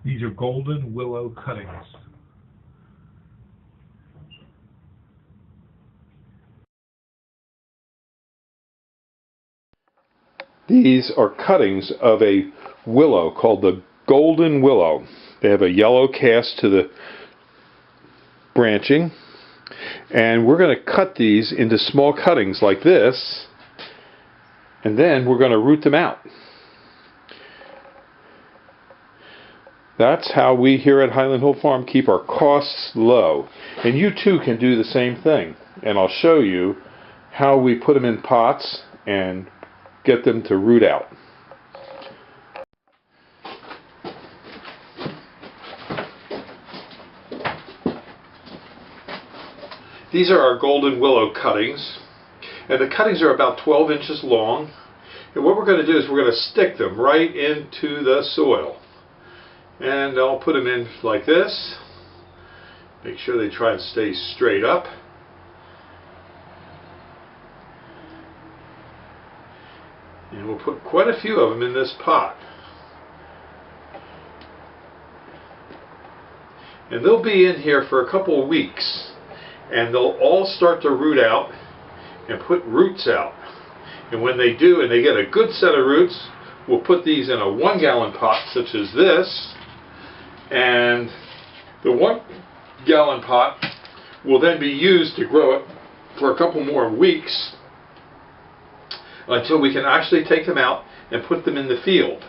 These are golden willow cuttings. These are cuttings of a willow called the golden willow. They have a yellow cast to the branching, and we're going to cut these into small cuttings like this, and then we're going to root them out. That's how we here at Highland Hill Farm keep our costs low. And you too can do the same thing. And I'll show you how we put them in pots and get them to root out. These are our golden willow cuttings. And the cuttings are about 12 inches long. And what we're going to do is we're going to stick them right into the soil. And I'll put them in like this. Make sure they try and stay straight up. And we'll put quite a few of them in this pot. And they'll be in here for a couple of weeks. And they'll all start to root out and put roots out. And when they do, and they get a good set of roots, we'll put these in a 1-gallon pot such as this. And the 1-gallon pot will then be used to grow it for a couple more weeks until we can actually take them out and put them in the field.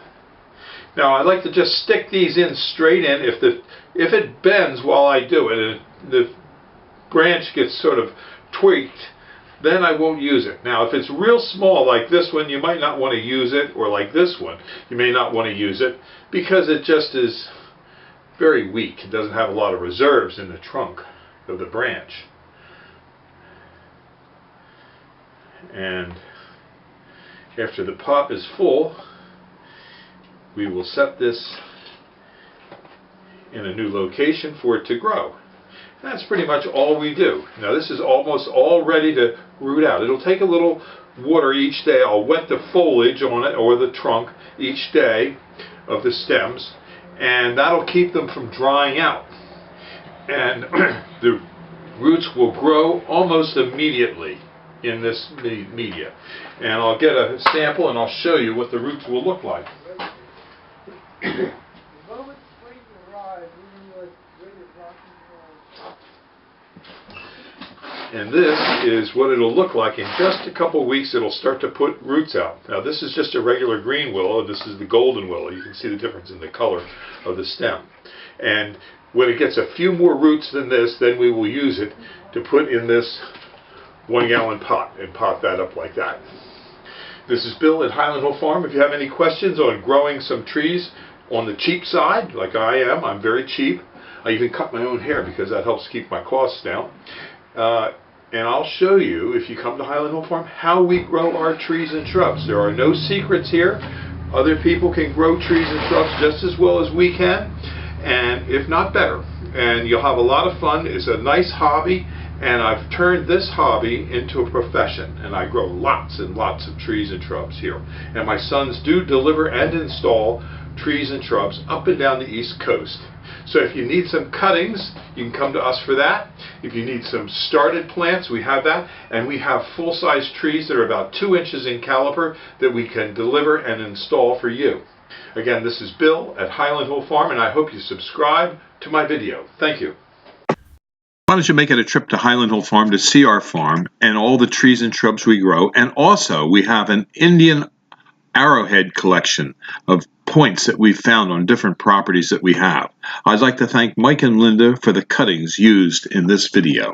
Now I like to just stick these in straight in. If it bends while I do it and the branch gets sort of tweaked, then I won't use it. Now if it's real small like this one, you might not want to use it, or like this one, you may not want to use it because it just is very weak. It doesn't have a lot of reserves in the trunk of the branch. And after the pot is full, we will set this in a new location for it to grow. And that's pretty much all we do. Now this is almost all ready to root out. It'll take a little water each day. I'll wet the foliage on it, or the trunk, each day of the stems, and that'll keep them from drying out. And the roots will grow almost immediately in this media. And I'll get a sample and I'll show you what the roots will look like. And this is what it'll look like. In just a couple of weeks it'll start to put roots out. Now this is just a regular green willow. This is the golden willow. You can see the difference in the color of the stem. And when it gets a few more roots than this, then we will use it to put in this 1-gallon pot and pot that up like that. This is Bill at Highland Hill Farm. If you have any questions on growing some trees on the cheap side, like I am, I'm very cheap. I even cut my own hair because that helps keep my costs down. And I'll show you, if you come to Highland Hill Farm, how we grow our trees and shrubs. There are no secrets here. Other people can grow trees and shrubs just as well as we can, and if not better. And you'll have a lot of fun. It's a nice hobby, and I've turned this hobby into a profession. And I grow lots and lots of trees and shrubs here. And my sons do deliver and install trees and shrubs up and down the East Coast. So if you need some cuttings, you can come to us for that. If you need some started plants, we have that. And we have full-size trees that are about 2 inches in caliber that we can deliver and install for you. Again, this is Bill at Highland Hill Farm, and I hope you subscribe to my video. Thank you. Why don't you make it a trip to Highland Hill Farm to see our farm and all the trees and shrubs we grow. And also, we have an Indian arrowhead collection of points that we've found on different properties that we have. I'd like to thank Mike and Linda for the cuttings used in this video.